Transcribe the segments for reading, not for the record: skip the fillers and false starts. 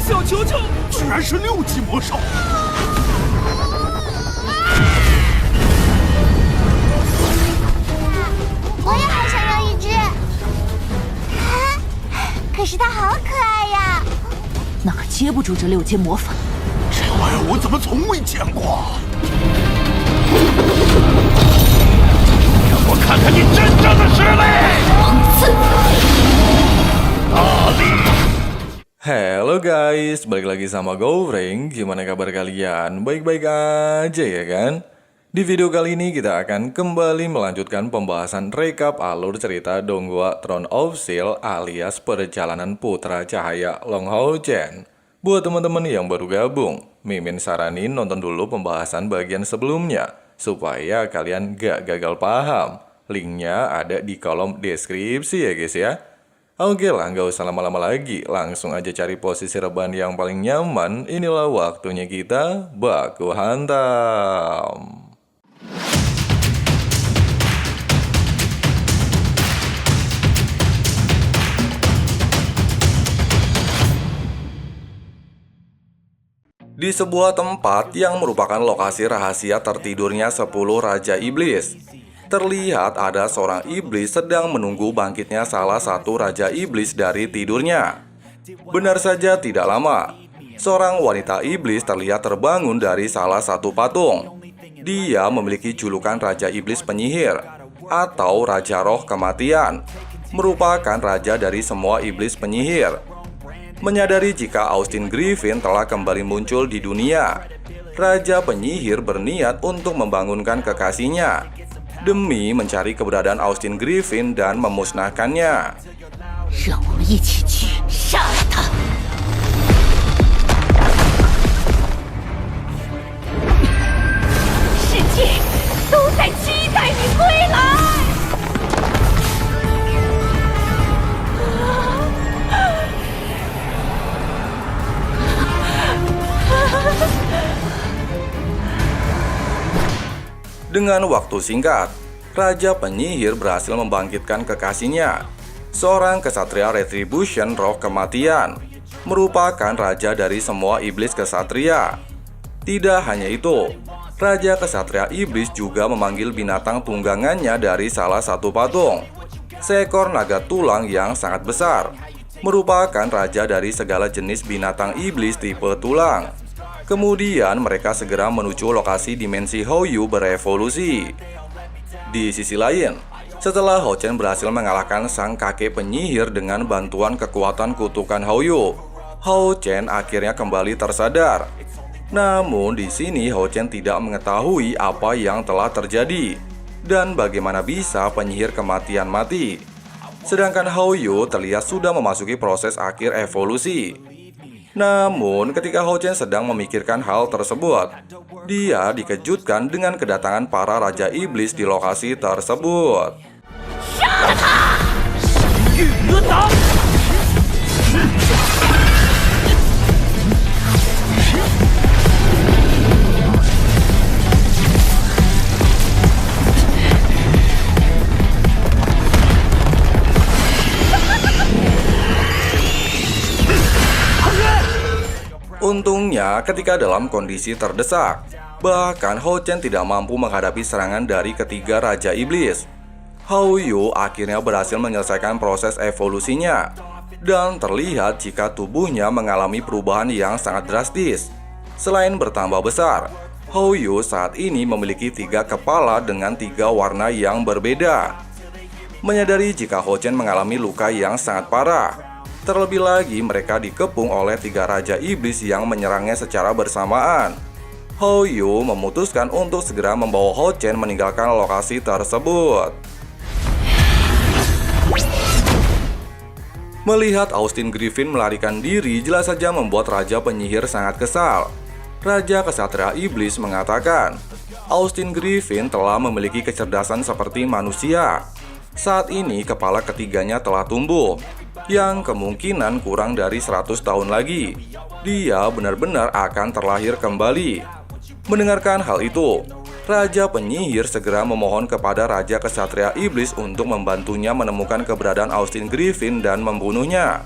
小球球居然是6级魔兽！我也好想要一只，可是它好可爱呀！那可接不住这6阶魔法。这玩意儿我怎么从未见过？让我看看你真正的实力！王子，大力。 Hello guys, balik lagi sama Gofreng. Gimana kabar kalian? Baik-baik aja ya kan? Di video kali ini kita akan kembali melanjutkan pembahasan rekap alur cerita Donghua Throne of Steel alias Perjalanan Putra Cahaya Long Hao Chen. Buat teman-teman yang baru gabung, Mimin saranin nonton dulu pembahasan bagian sebelumnya supaya kalian gak gagal paham. Linknya ada di kolom deskripsi ya guys ya. Oke lah, nggak usah lama-lama lagi, langsung aja cari posisi rebahan yang paling nyaman. Inilah waktunya kita baku hantam. Di sebuah tempat yang merupakan lokasi rahasia tertidurnya 10 Raja Iblis, terlihat ada seorang iblis sedang menunggu bangkitnya salah satu Raja Iblis dari tidurnya. Benar saja tidak lama, seorang wanita iblis terlihat terbangun dari salah satu patung. Dia memiliki julukan Raja Iblis Penyihir atau Raja Roh Kematian, merupakan raja dari semua iblis penyihir. Menyadari jika Austin Griffin telah kembali muncul di dunia, Raja Penyihir berniat untuk membangunkan kekasihnya demi mencari keberadaan Austin Griffin dan memusnahkannya. 让我们一起去杀了他！世界都在期待你归来。 Dengan waktu singkat, Raja Penyihir berhasil membangkitkan kekasihnya, seorang kesatria Retribution Roh Kematian, merupakan raja dari semua iblis kesatria. Tidak hanya itu, Raja Kesatria Iblis juga memanggil binatang tunggangannya dari salah satu patung, seekor naga tulang yang sangat besar, merupakan raja dari segala jenis binatang iblis tipe tulang. Kemudian mereka segera menuju lokasi dimensi Houyu berevolusi. Di sisi lain, setelah Hao Chen berhasil mengalahkan sang kakek penyihir dengan bantuan kekuatan kutukan Houyu, Hao Chen akhirnya kembali tersadar. Namun di sini Hao Chen tidak mengetahui apa yang telah terjadi dan bagaimana bisa penyihir kematian mati. Sedangkan Houyu terlihat sudah memasuki proses akhir evolusi. Namun, ketika Hao Chen sedang memikirkan hal tersebut, dia dikejutkan dengan kedatangan para Raja Iblis di lokasi tersebut. Untungnya ketika dalam kondisi terdesak, bahkan Hao Chen tidak mampu menghadapi serangan dari ketiga Raja Iblis. Houyu akhirnya berhasil menyelesaikan proses evolusinya, dan terlihat jika tubuhnya mengalami perubahan yang sangat drastis. Selain bertambah besar, Houyu saat ini memiliki 3 kepala dengan 3 warna yang berbeda. Menyadari jika Hao Chen mengalami luka yang sangat parah, terlebih lagi mereka dikepung oleh 3 Raja Iblis yang menyerangnya secara bersamaan, Houyu memutuskan untuk segera membawa Hao Chen meninggalkan lokasi tersebut. Melihat Austin Griffin melarikan diri jelas saja membuat Raja Penyihir sangat kesal. Raja Kesatria Iblis mengatakan, Austin Griffin telah memiliki kecerdasan seperti manusia. Saat ini kepala ketiganya telah tumbuh, yang kemungkinan kurang dari 100 tahun lagi dia benar-benar akan terlahir kembali. Mendengarkan hal itu, Raja Penyihir segera memohon kepada Raja Kesatria Iblis untuk membantunya menemukan keberadaan Austin Griffin dan membunuhnya.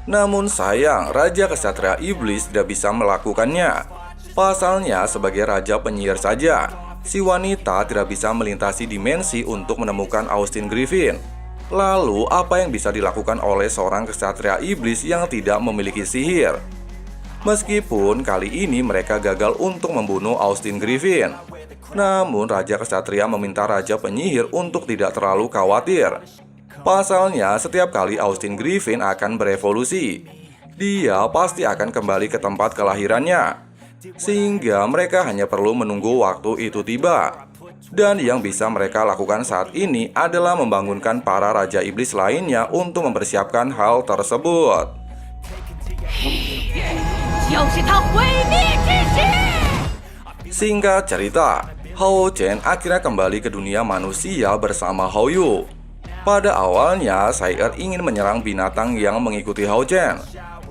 Namun sayang, Raja Kesatria Iblis tidak bisa melakukannya. Pasalnya, sebagai Raja Penyihir saja, si wanita tidak bisa melintasi dimensi untuk menemukan Austin Griffin. Lalu, apa yang bisa dilakukan oleh seorang Kesatria Iblis yang tidak memiliki sihir? Meskipun kali ini mereka gagal untuk membunuh Austin Griffin, namun Raja Kesatria meminta Raja Penyihir untuk tidak terlalu khawatir. Pasalnya, setiap kali Austin Griffin akan berevolusi, dia pasti akan kembali ke tempat kelahirannya. Sehingga mereka hanya perlu menunggu waktu itu tiba. Dan yang bisa mereka lakukan saat ini adalah membangunkan para Raja Iblis lainnya untuk mempersiapkan hal tersebut. Singkat cerita, Hao Chen akhirnya kembali ke dunia manusia bersama Hao Yu. Pada awalnya, Sai Er ingin menyerang binatang yang mengikuti Hao Chen.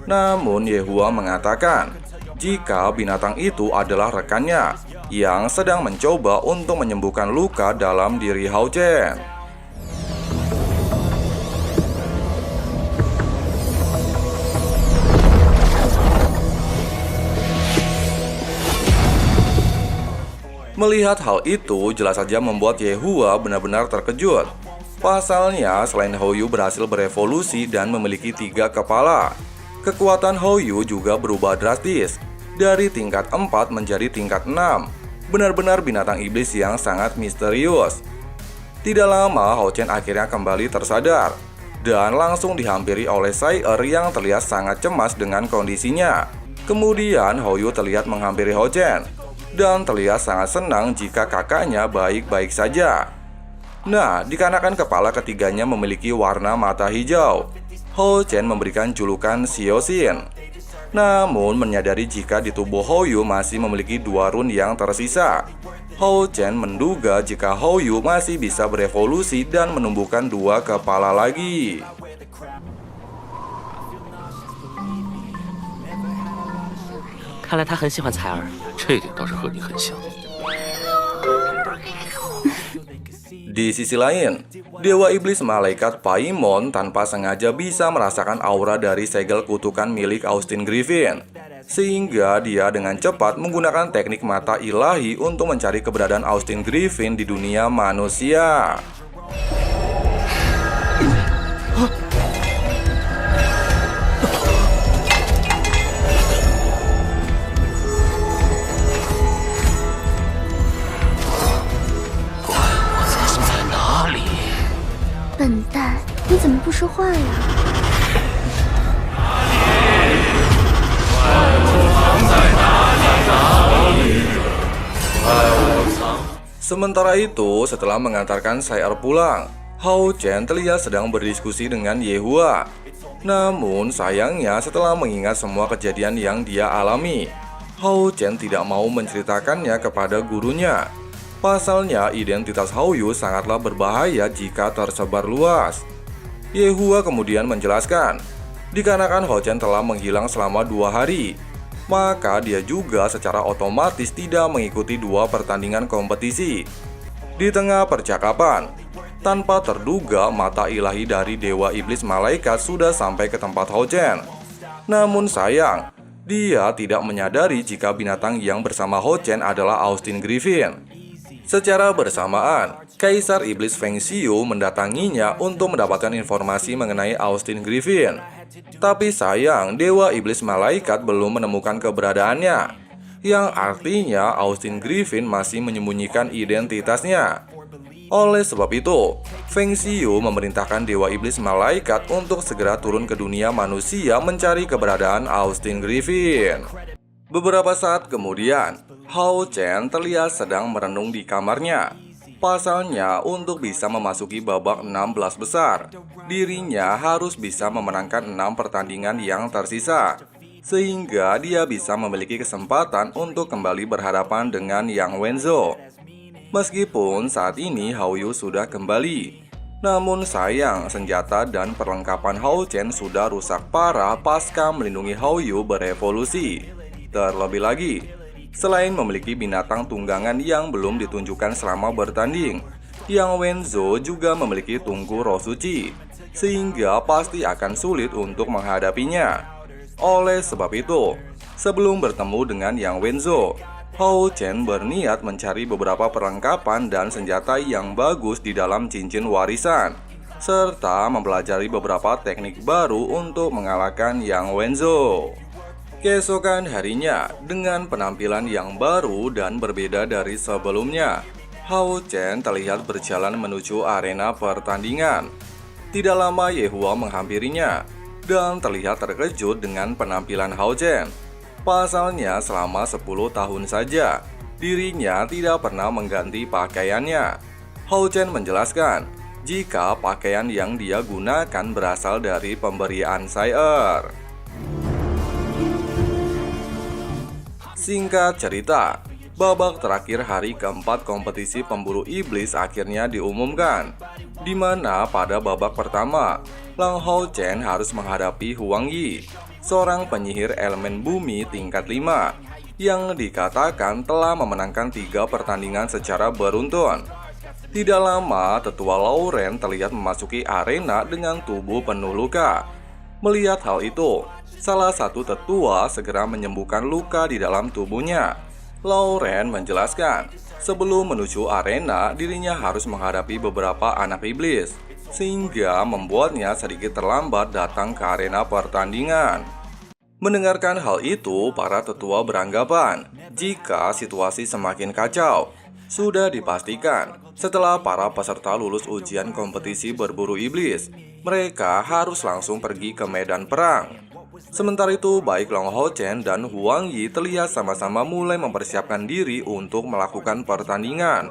Namun Yehua mengatakan, jika binatang itu adalah rekannya yang sedang mencoba untuk menyembuhkan luka dalam diri Hao Chen. Melihat hal itu, jelas saja membuat Yehua benar-benar terkejut. Pasalnya, selain Hao Yu berhasil berevolusi dan memiliki 3 kepala, kekuatan Hao Yu juga berubah drastis, dari tingkat 4 menjadi tingkat 6. Benar-benar binatang iblis yang sangat misterius. Tidak lama, Hao Chen akhirnya kembali tersadar, dan langsung dihampiri oleh Sai Er yang terlihat sangat cemas dengan kondisinya. Kemudian, Hao Yu terlihat menghampiri Hao Chen, dan terlihat sangat senang jika kakaknya baik-baik saja. Nah, dikarenakan kepala ketiganya memiliki warna mata hijau, Hao Chen memberikan julukan Xiaoxin. Namun, menyadari jika di tubuh Hao Yu masih memiliki 2 run yang tersisa, Hao Chen menduga jika Hao Yu masih bisa berevolusi dan menumbuhkan 2 kepala lagi. 看来他很喜欢采儿，这点倒是和你很像。 Di sisi lain, Dewa Iblis Malaikat Paimon tanpa sengaja bisa merasakan aura dari segel kutukan milik Austin Griffin. Sehingga dia dengan cepat menggunakan teknik mata ilahi untuk mencari keberadaan Austin Griffin di dunia manusia. Bentar, 你怎么不说话呀？ Sementara itu, setelah mengantarkan Sai Er pulang, Hao Chen terlihat sedang berdiskusi dengan Yehua. Namun sayangnya setelah mengingat semua kejadian yang dia alami, Hao Chen tidak mau menceritakannya kepada gurunya. Pasalnya identitas Hao Yu sangatlah berbahaya jika tersebar luas. Yehua kemudian menjelaskan, dikarenakan Hao Chen telah menghilang selama 2 hari, maka dia juga secara otomatis tidak mengikuti 2 pertandingan kompetisi. Di tengah percakapan, tanpa terduga mata ilahi dari Dewa Iblis Malaikat sudah sampai ke tempat Hao Chen. Namun sayang, dia tidak menyadari jika binatang yang bersama Hao Chen adalah Austin Griffin. Secara bersamaan, Kaisar Iblis Feng Xiu mendatanginya untuk mendapatkan informasi mengenai Austin Griffin. Tapi sayang, Dewa Iblis Malaikat belum menemukan keberadaannya, yang artinya Austin Griffin masih menyembunyikan identitasnya. Oleh sebab itu, Feng Xiu memerintahkan Dewa Iblis Malaikat untuk segera turun ke dunia manusia mencari keberadaan Austin Griffin. Beberapa saat kemudian, Hao Chen terlihat sedang merenung di kamarnya. Pasalnya, untuk bisa memasuki babak 16 besar, dirinya harus bisa memenangkan 6 pertandingan yang tersisa, sehingga dia bisa memiliki kesempatan untuk kembali berhadapan dengan Yang Wenzo. Meskipun saat ini Hao Yu sudah kembali, namun sayang senjata dan perlengkapan Hao Chen sudah rusak parah pasca melindungi Hao Yu berevolusi. Terlebih lagi, selain memiliki binatang tunggangan yang belum ditunjukkan selama bertanding, Yang Wenzo juga memiliki tungku roh suci. sehingga pasti akan sulit untuk menghadapinya. Oleh sebab itu, sebelum bertemu dengan Yang Wenzo, Hao Chen berniat mencari beberapa perlengkapan dan senjata yang bagus di dalam cincin warisan, serta mempelajari beberapa teknik baru untuk mengalahkan Yang Wenzo. Keesokan harinya, dengan penampilan yang baru dan berbeda dari sebelumnya, Hao Chen terlihat berjalan menuju arena pertandingan. Tidak lama Yehua menghampirinya dan terlihat terkejut dengan penampilan Hao Chen. Pasalnya selama 10 tahun saja, dirinya tidak pernah mengganti pakaiannya. Hao Chen menjelaskan jika pakaian yang dia gunakan berasal dari pemberian Sire. Singkat cerita, babak terakhir hari keempat kompetisi pemburu iblis akhirnya diumumkan, di mana pada babak pertama, Lang Hao Chen harus menghadapi Huang Yi, seorang penyihir elemen bumi tingkat 5, yang dikatakan telah memenangkan 3 pertandingan secara beruntun. Tidak lama, tetua Lauren terlihat memasuki arena dengan tubuh penuh luka. Melihat hal itu, salah satu tetua segera menyembuhkan luka di dalam tubuhnya. Lauren menjelaskan, sebelum menuju arena, dirinya harus menghadapi beberapa anak iblis, sehingga membuatnya sedikit terlambat datang ke arena pertandingan. Mendengarkan hal itu, para tetua beranggapan jika situasi semakin kacau. Sudah dipastikan, setelah para peserta lulus ujian kompetisi berburu iblis, mereka harus langsung pergi ke medan perang. Sementara itu, baik Lang Hao Chen dan Huang Yi terlihat sama-sama mulai mempersiapkan diri untuk melakukan pertandingan.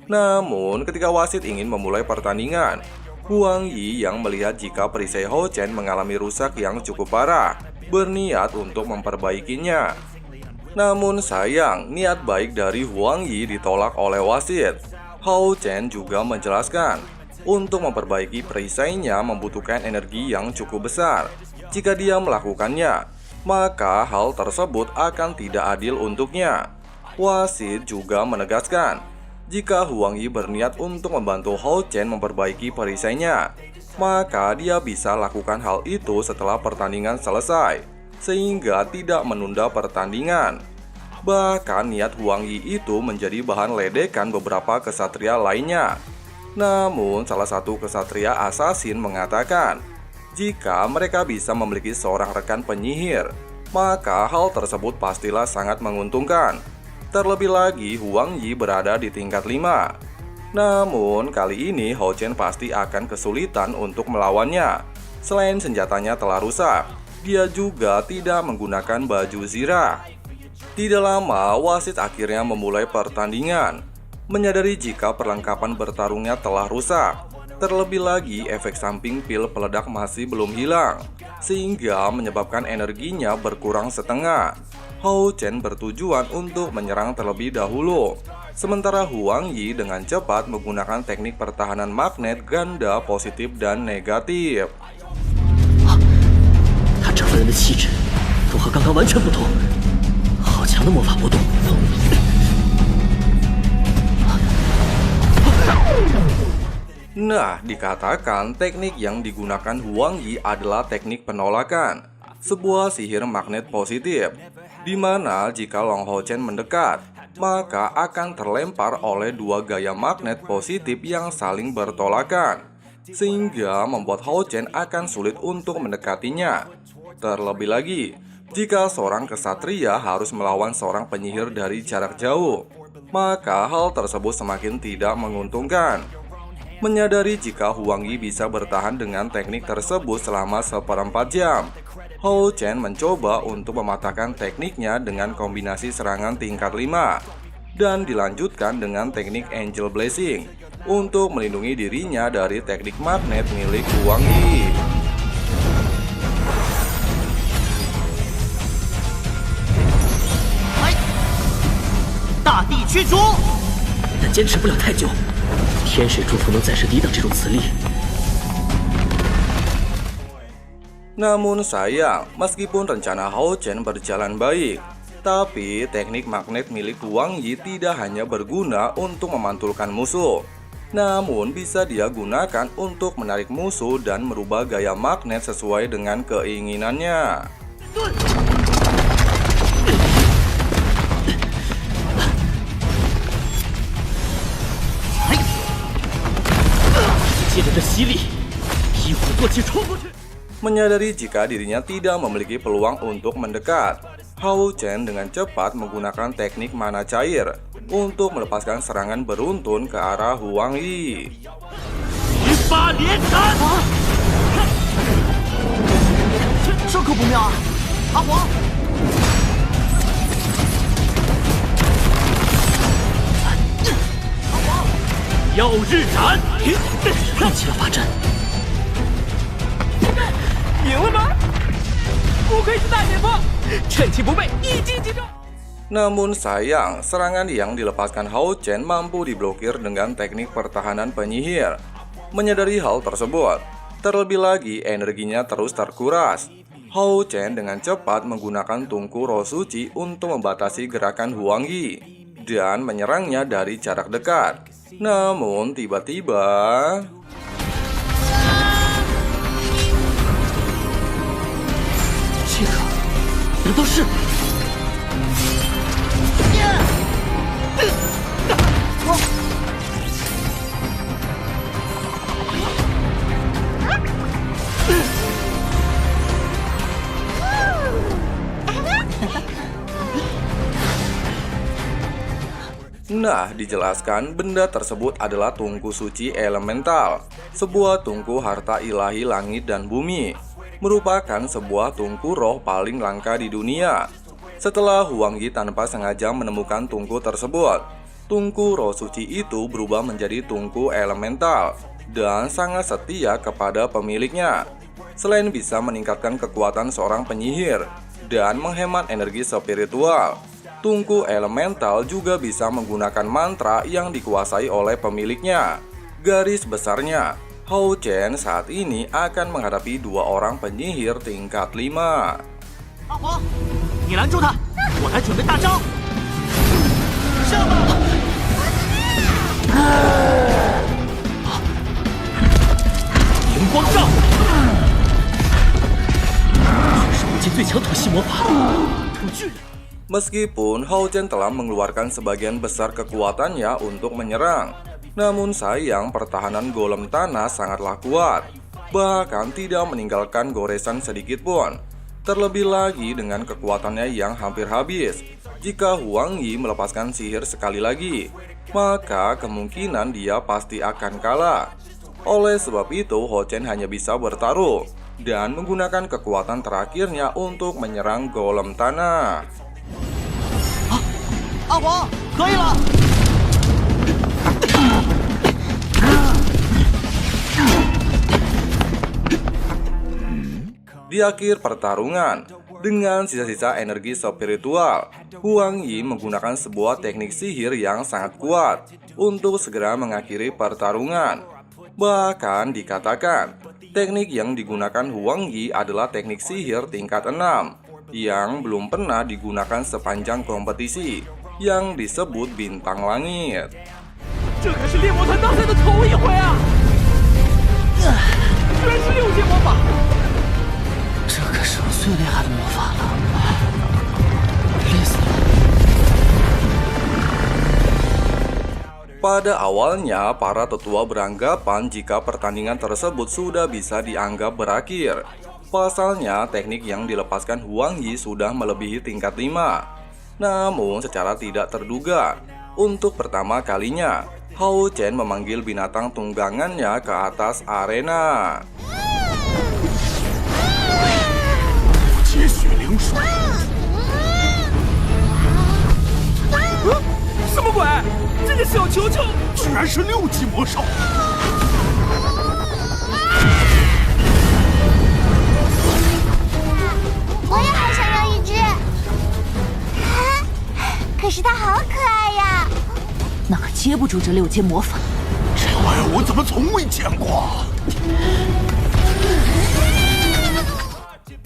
Namun, ketika wasit ingin memulai pertandingan, Huang Yi yang melihat jika perisai Hao Chen mengalami rusak yang cukup parah, berniat untuk memperbaikinya. Namun sayang, niat baik dari Huang Yi ditolak oleh wasit. Hao Chen juga menjelaskan, untuk memperbaiki perisainya membutuhkan energi yang cukup besar. Jika dia melakukannya, maka hal tersebut akan tidak adil untuknya. Wasit juga menegaskan, jika Huang Yi berniat untuk membantu Hao Chen memperbaiki perisainya, maka dia bisa lakukan hal itu setelah pertandingan selesai, sehingga tidak menunda pertandingan. Bahkan niat Huang Yi itu menjadi bahan ledekan beberapa kesatria lainnya. Namun salah satu kesatria asasin mengatakan, jika mereka bisa memiliki seorang rekan penyihir, maka hal tersebut pastilah sangat menguntungkan. Terlebih lagi Huang Yi berada di tingkat 5. Namun kali ini Hao Chen pasti akan kesulitan untuk melawannya. Selain senjatanya telah rusak, dia juga tidak menggunakan baju zirah. Tidak lama, wasit akhirnya memulai pertandingan. Menyadari jika perlengkapan bertarungnya telah rusak, terlebih lagi efek samping pil peledak masih belum hilang, sehingga menyebabkan energinya berkurang setengah. Hao Chen bertujuan untuk menyerang terlebih dahulu, sementara Huang Yi dengan cepat menggunakan teknik pertahanan magnet ganda positif dan negatif. 他整个人的气质都和刚刚完全不同，好强的魔法波动！ Nah, dikatakan teknik yang digunakan Huang Yi adalah teknik penolakan, sebuah sihir magnet positif, di mana jika Lang Hao Chen mendekat, maka akan terlempar oleh 2 gaya magnet positif yang saling bertolakan, sehingga membuat Hao Chen akan sulit untuk mendekatinya. Terlebih lagi, jika seorang kesatria harus melawan seorang penyihir dari jarak jauh, maka hal tersebut semakin tidak menguntungkan. Menyadari jika Huang Yi bisa bertahan dengan teknik tersebut selama 1/4 jam, Hao Chen mencoba untuk mematahkan tekniknya dengan kombinasi serangan tingkat 5 dan dilanjutkan dengan teknik Angel Blessing untuk melindungi dirinya dari teknik magnet milik Huang Yi. 大地驱逐，但坚持不了太久。天水祝福能暂时抵挡这种磁力。 Namun sayang, meskipun rencana Hao Chen berjalan baik, tapi teknik magnet milik Huang Yi tidak hanya berguna untuk memantulkan musuh, Namun bisa dia gunakan untuk menarik musuh dan merubah gaya magnet sesuai dengan keinginannya. Menyadari jika dirinya tidak memiliki peluang untuk mendekat, Hao Chen dengan cepat menggunakan teknik mana cair untuk melepaskan serangan beruntun ke arah Huang Yi. Namun sayang, serangan yang dilepaskan Hao Chen mampu diblokir dengan teknik pertahanan penyihir. Menyadari hal tersebut, terlebih lagi energinya terus terkuras. Hao Chen dengan cepat menggunakan tungku roh suci untuk membatasi gerakan Huang Yi dan menyerangnya dari jarak dekat. Namun tiba-tiba... Nah, dijelaskan benda tersebut adalah tungku suci elemental, sebuah tungku harta ilahi langit dan bumi, merupakan sebuah tungku roh paling langka di dunia. Setelah Huang Yi tanpa sengaja menemukan tungku tersebut, tungku roh suci itu berubah menjadi tungku elemental dan sangat setia kepada pemiliknya. Selain bisa meningkatkan kekuatan seorang penyihir dan menghemat energi spiritual, tungku elemental juga bisa menggunakan mantra yang dikuasai oleh pemiliknya. Garis besarnya, Hao Chen saat ini akan menghadapi 2 orang penyihir tingkat 5. Meskipun Hao Chen telah mengeluarkan sebagian besar kekuatannya untuk menyerang, namun sayang pertahanan golem tanah sangatlah kuat, bahkan tidak meninggalkan goresan sedikit pun. Terlebih lagi dengan kekuatannya yang hampir habis, jika Huang Yi melepaskan sihir sekali lagi, maka kemungkinan dia pasti akan kalah. Oleh sebab itu, Hao Chen hanya bisa bertaruh dan menggunakan kekuatan terakhirnya untuk menyerang golem tanah. Di akhir pertarungan, dengan sisa-sisa energi spiritual, Huang Yi menggunakan sebuah teknik sihir yang sangat kuat untuk segera mengakhiri pertarungan. Bahkan dikatakan, teknik yang digunakan Huang Yi adalah teknik sihir tingkat 6 yang belum pernah digunakan sepanjang kompetisi yang disebut bintang langit. Pada awalnya, para tetua beranggapan jika pertandingan tersebut sudah bisa dianggap berakhir. Pasalnya, teknik yang dilepaskan Huang Yi sudah melebihi tingkat 5. Namun, secara tidak terduga, untuk pertama kalinya, Hao Chen memanggil binatang tunggangannya ke atas arena.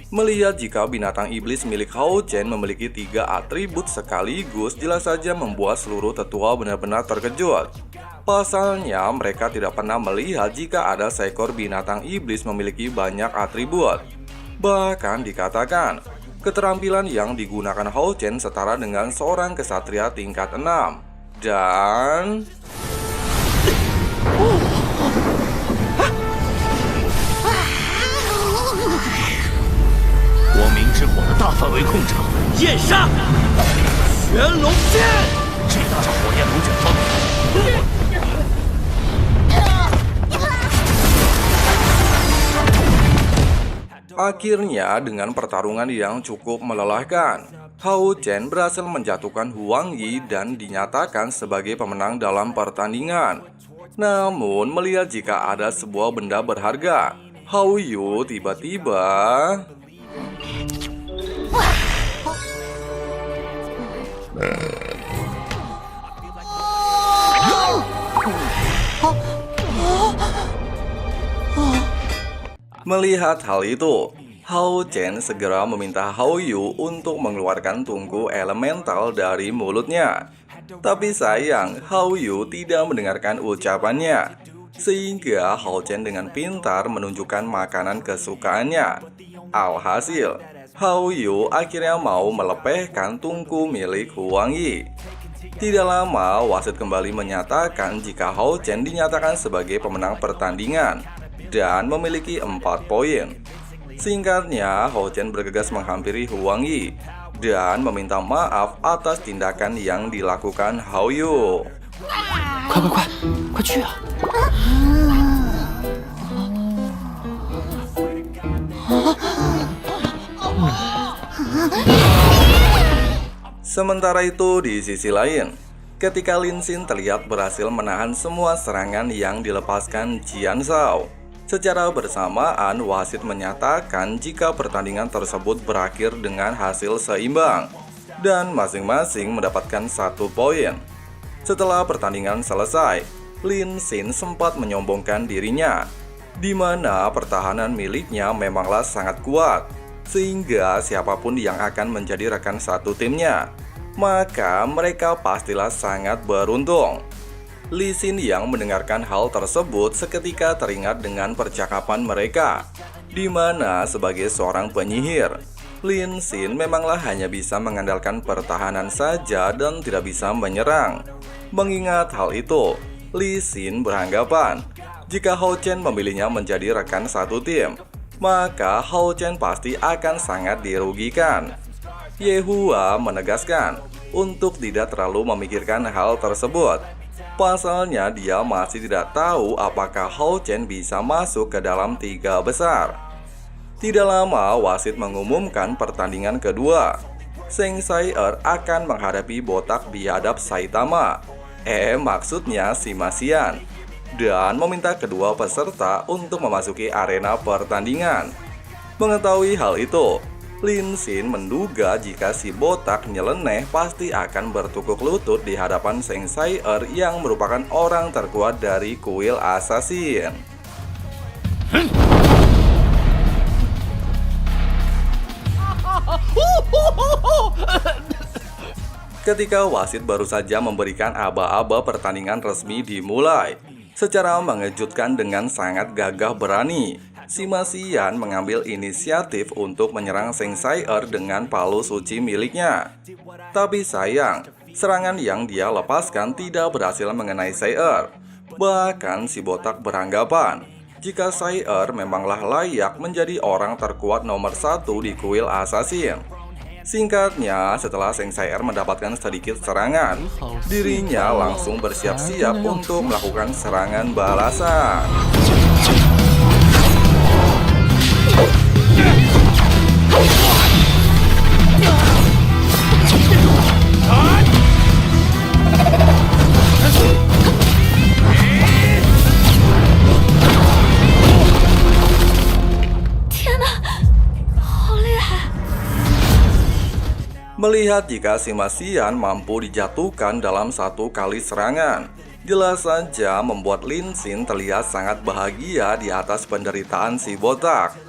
Melihat jika binatang iblis milik Hao Chen memiliki 3 atribut sekaligus, jelas saja membuat seluruh tetua benar-benar terkejut. Pasalnya, mereka tidak pernah melihat jika ada seekor binatang iblis memiliki banyak atribut. Bahkan dikatakan, keterampilan yang digunakan Hao Chen setara dengan seorang kesatria tingkat 6. Dan... 光明之火的大范围控制，焰杀！玄龙剑！这叫火焰龙卷风。 Akhirnya, dengan pertarungan yang cukup melelahkan, Hao Chen berhasil menjatuhkan Huang Yi dan dinyatakan sebagai pemenang dalam pertandingan. Namun, melihat jika ada sebuah benda berharga, Hao Yu tiba-tiba... Melihat hal itu, Hao Chen segera meminta Hao Yu untuk mengeluarkan tungku elemental dari mulutnya. Tapi sayang, Hao Yu tidak mendengarkan ucapannya, sehingga Hao Chen dengan pintar menunjukkan makanan kesukaannya. Alhasil, Hao Yu akhirnya mau melepehkan tungku milik Huang Yi. Tidak lama, wasit kembali menyatakan jika Hao Chen dinyatakan sebagai pemenang pertandingan dan memiliki 4 poin. Singkatnya, Hao Chen bergegas menghampiri Huang Yi dan meminta maaf atas tindakan yang dilakukan Hao Yu. 快去啊！ Sementara itu, di sisi lain, ketika Lin Xin terlihat berhasil menahan semua serangan yang dilepaskan Jian Zhao, secara bersamaan wasit menyatakan jika pertandingan tersebut berakhir dengan hasil seimbang dan masing-masing mendapatkan 1 poin. Setelah pertandingan selesai, Lin Xin sempat menyombongkan dirinya, di mana pertahanan miliknya memanglah sangat kuat, sehingga siapapun yang akan menjadi rekan satu timnya, maka mereka pastilah sangat beruntung. Li Xin yang mendengarkan hal tersebut seketika teringat dengan percakapan mereka, di mana sebagai seorang penyihir, Lin Xin memanglah hanya bisa mengandalkan pertahanan saja dan tidak bisa menyerang. Mengingat hal itu, Li Xin beranggapan jika Hao Chen memilihnya menjadi rekan satu tim, maka Hao Chen pasti akan sangat dirugikan. Ye Hua menegaskan untuk tidak terlalu memikirkan hal tersebut. Pasalnya dia masih tidak tahu apakah Hao Chen bisa masuk ke dalam 3 besar. Tidak lama wasit mengumumkan pertandingan kedua. Zheng Sai-er akan menghadapi botak biadab Saitama, maksudnya Sima Xian, dan meminta kedua peserta untuk memasuki arena pertandingan. Mengetahui hal itu, Lin Xin menduga jika si botak nyeleneh pasti akan bertukuk lutut di hadapan Zheng Sai-er yang merupakan orang terkuat dari kuil assassin. Ketika wasit baru saja memberikan aba-aba pertandingan resmi dimulai, secara mengejutkan dengan sangat gagah berani, Sima Xian mengambil inisiatif untuk menyerang Zheng Sai-er dengan palu suci miliknya. Tapi sayang, serangan yang dia lepaskan tidak berhasil mengenai Sai-er. Bahkan si botak beranggapan jika Sai-er memanglah layak menjadi orang terkuat nomor 1 di kuil assassin. Singkatnya, setelah Zheng Sai-er mendapatkan sedikit serangan, dirinya langsung bersiap-siap untuk melakukan serangan balasan. Melihat jika Sima Xian mampu dijatuhkan dalam 1 kali serangan, jelas saja membuat Lin Xin terlihat sangat bahagia di atas penderitaan si botak.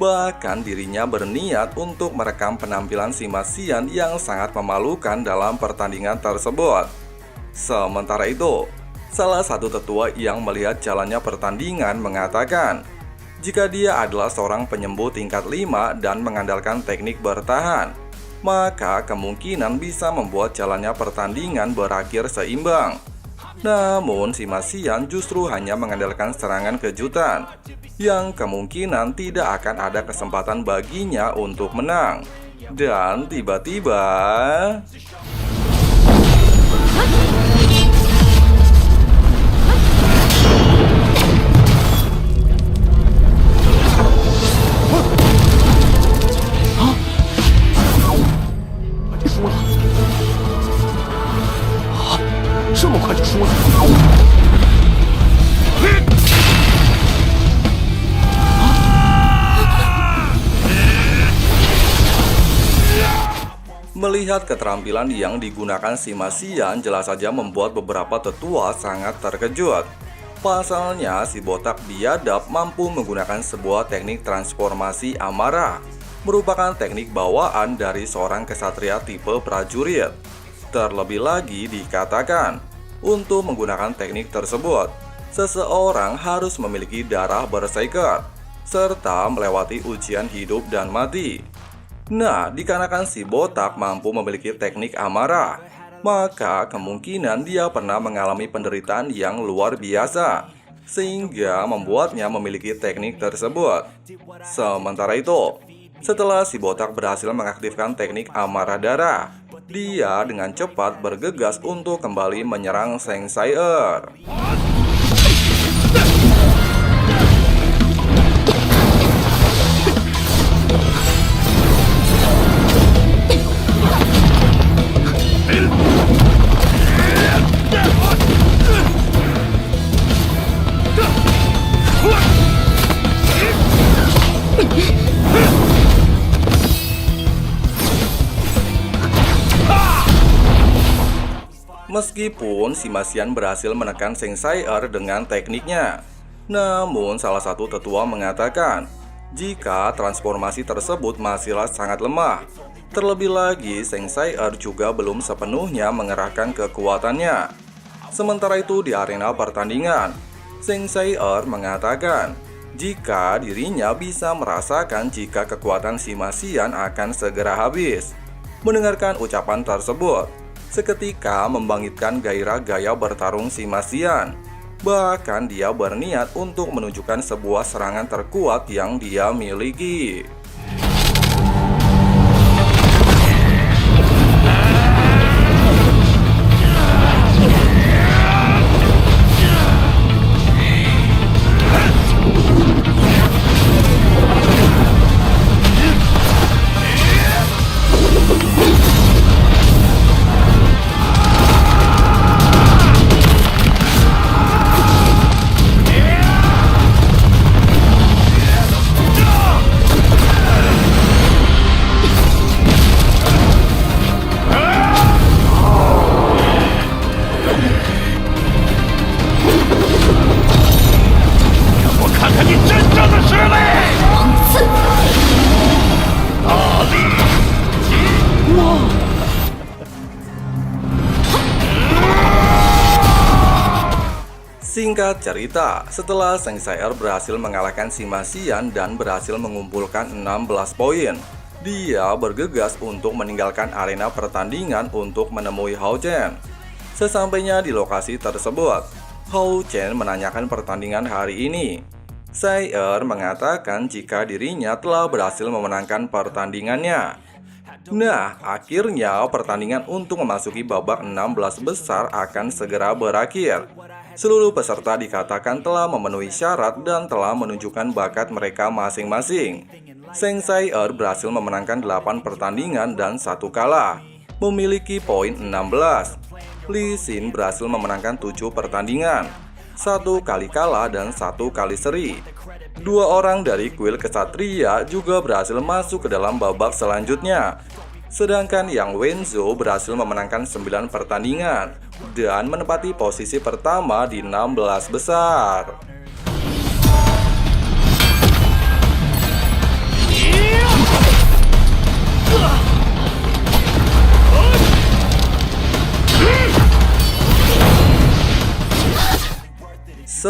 Bahkan dirinya berniat untuk merekam penampilan Sima Xian yang sangat memalukan dalam pertandingan tersebut. Sementara itu, salah satu tetua yang melihat jalannya pertandingan mengatakan, jika dia adalah seorang penyembuh tingkat 5 dan mengandalkan teknik bertahan, maka kemungkinan bisa membuat jalannya pertandingan berakhir seimbang. Namun Sima Xian justru hanya mengandalkan serangan kejutan, yang kemungkinan tidak akan ada kesempatan baginya untuk menang. Dan tiba-tiba... Melihat keterampilan yang digunakan Sima Xian jelas saja membuat beberapa tetua sangat terkejut. Pasalnya, si botak biadab mampu menggunakan sebuah teknik transformasi amarah, merupakan teknik bawaan dari seorang kesatria tipe prajurit. Terlebih lagi dikatakan, untuk menggunakan teknik tersebut, seseorang harus memiliki darah berseger, serta melewati ujian hidup dan mati. Nah, dikarenakan si botak mampu memiliki teknik amarah, maka kemungkinan dia pernah mengalami penderitaan yang luar biasa, sehingga membuatnya memiliki teknik tersebut. Sementara itu, setelah si botak berhasil mengaktifkan teknik amarah darah, dia dengan cepat bergegas untuk kembali menyerang Zheng Sai-er. Meskipun Sima Xian berhasil menekan Zheng Sai-er dengan tekniknya, namun salah satu tetua mengatakan jika transformasi tersebut masihlah sangat lemah. Terlebih lagi, Zheng Sai-er juga belum sepenuhnya mengerahkan kekuatannya. Sementara itu di arena pertandingan, Zheng Sai-er mengatakan jika dirinya bisa merasakan jika kekuatan Sima Xian akan segera habis. Mendengarkan ucapan tersebut, seketika membangkitkan gairah gaya bertarung Sima Xian. Bahkan dia berniat untuk menunjukkan sebuah serangan terkuat yang dia miliki. Singkat cerita, setelah Zheng Sai-er berhasil mengalahkan Sima Xian dan berhasil mengumpulkan 16 poin, dia bergegas untuk meninggalkan arena pertandingan untuk menemui Hao Chen. Sesampainya di lokasi tersebut, Hao Chen menanyakan pertandingan hari ini. Sai-er mengatakan jika dirinya telah berhasil memenangkan pertandingannya. Nah, akhirnya pertandingan untuk memasuki babak 16 besar akan segera berakhir. Seluruh peserta dikatakan telah memenuhi syarat dan telah menunjukkan bakat mereka masing-masing. Zheng Sai-er berhasil memenangkan 8 pertandingan dan 1 kalah, memiliki poin 16. Li Xin berhasil memenangkan 7 pertandingan, 1 kali kalah dan 1 kali seri. 2 orang dari kuil kesatria juga berhasil masuk ke dalam babak selanjutnya. Sedangkan Yang Wenzhou berhasil memenangkan 9 pertandingan dan menempati posisi pertama di 16 besar.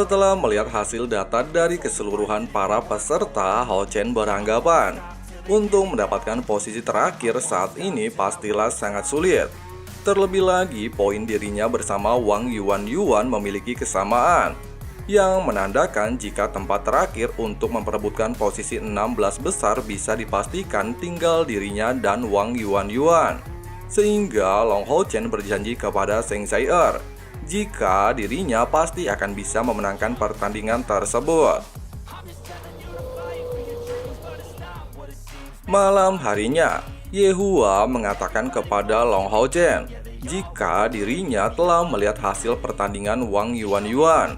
Setelah melihat hasil data dari keseluruhan para peserta, Hao Chen beranggapan untuk mendapatkan posisi terakhir saat ini pastilah sangat sulit. Terlebih lagi, poin dirinya bersama Wang Yuan memiliki kesamaan, yang menandakan jika tempat terakhir untuk memperebutkan posisi 16 besar bisa dipastikan tinggal dirinya dan Wang Yuan. Sehingga Long Hao Chen berjanji kepada Zheng Zai'er jika dirinya pasti akan bisa memenangkan pertandingan tersebut. Malam harinya, Ye Hua mengatakan kepada Long Hao Chen jika dirinya telah melihat hasil pertandingan Wang Yuan.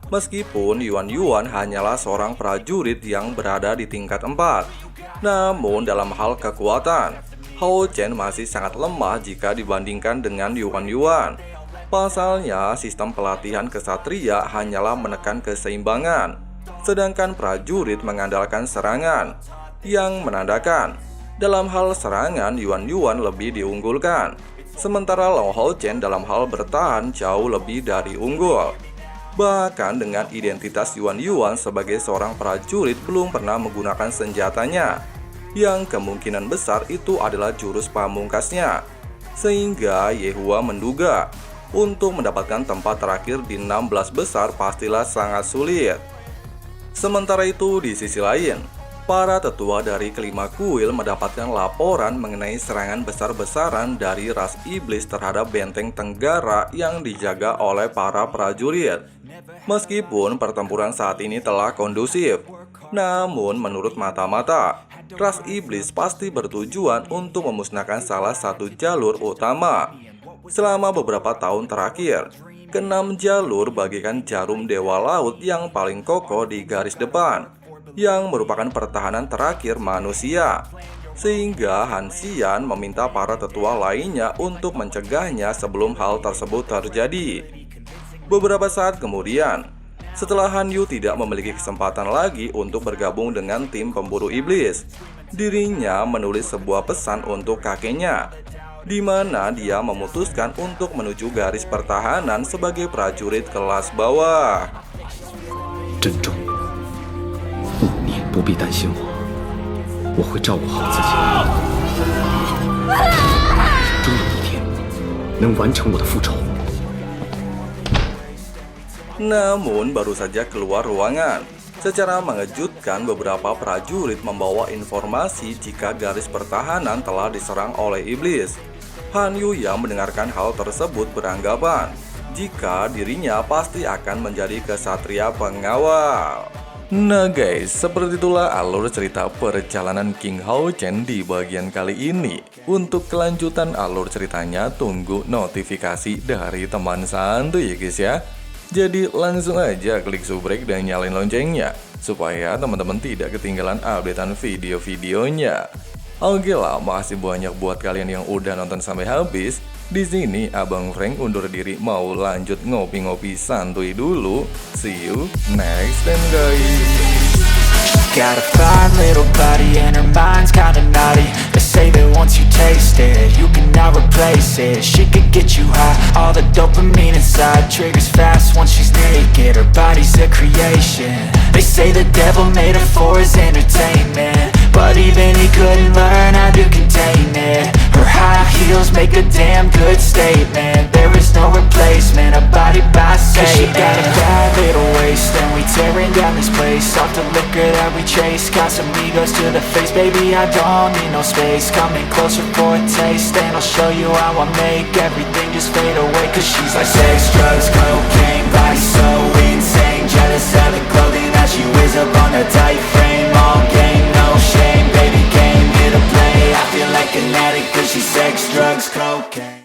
Meskipun Yuan hanyalah seorang prajurit yang berada di tingkat 4, namun dalam hal kekuatan, Hao Chen masih sangat lemah jika dibandingkan dengan Yuan. Pasalnya, sistem pelatihan kesatria hanyalah menekan keseimbangan, sedangkan prajurit mengandalkan serangan, yang menandakan dalam hal serangan Yuan lebih diunggulkan, sementara Long Hao Chen dalam hal bertahan jauh lebih dari unggul. Bahkan dengan identitas Yuan sebagai seorang prajurit belum pernah menggunakan senjatanya, yang kemungkinan besar itu adalah jurus pamungkasnya, sehingga Ye Hua menduga untuk mendapatkan tempat terakhir di 16 besar pastilah sangat sulit. Sementara itu di sisi lain, para tetua dari kelima kuil mendapatkan laporan mengenai serangan besar-besaran dari ras iblis terhadap benteng Tenggara yang dijaga oleh para prajurit. Meskipun pertempuran saat ini telah kondusif, namun menurut mata-mata, ras iblis pasti bertujuan untuk memusnahkan salah satu jalur utama. Selama beberapa tahun terakhir, ke-6 jalur bagaikan jarum dewa laut yang paling kokoh di garis depan, yang merupakan pertahanan terakhir manusia. Sehingga Han Xian meminta para tetua lainnya untuk mencegahnya sebelum hal tersebut terjadi. Beberapa saat kemudian, setelah Han Yu tidak memiliki kesempatan lagi untuk bergabung dengan tim pemburu iblis, dirinya menulis sebuah pesan untuk kakeknya, di mana dia memutuskan untuk menuju garis pertahanan sebagai prajurit kelas bawah. 珍重，5年不必担心我会照顾好自己，终有一天能完成我的复仇。 Namun baru saja keluar ruangan, secara mengejutkan beberapa prajurit membawa informasi jika garis pertahanan telah diserang oleh iblis. Han Yu yang mendengarkan hal tersebut beranggapan jika dirinya pasti akan menjadi kesatria pengawal. Nah guys, seperti itulah alur cerita perjalanan King Hao Chen di bagian kali ini. Untuk kelanjutan alur ceritanya tunggu notifikasi dari teman santuy ya guys ya. Jadi langsung aja klik subrek dan nyalain loncengnya supaya teman-teman tidak ketinggalan updatean video-videonya. Oke lah, makasih banyak buat kalian yang udah nonton sampai habis. Di sini Abang Frank undur diri mau lanjut ngopi-ngopi santuy dulu. See you next time guys. Got a fine little body and her mind's kinda naughty. They say that once you taste it, you cannot replace it. She could get you high, all the dopamine inside triggers fast once she's naked. Her body's a creation. They say the devil made her for his entertainment, but even he couldn't learn how to contain it. Her high heels make a damn good statement. There is no replacement, a body by Satan. 'Cause she got a bad little waist, and we tearing down this place off the liquor that we chase. Got some egos to the face, baby, I don't need no space. Coming closer for a taste, and I'll show you how I make everything just fade away. 'Cause she's like sex, drugs, cocaine, body so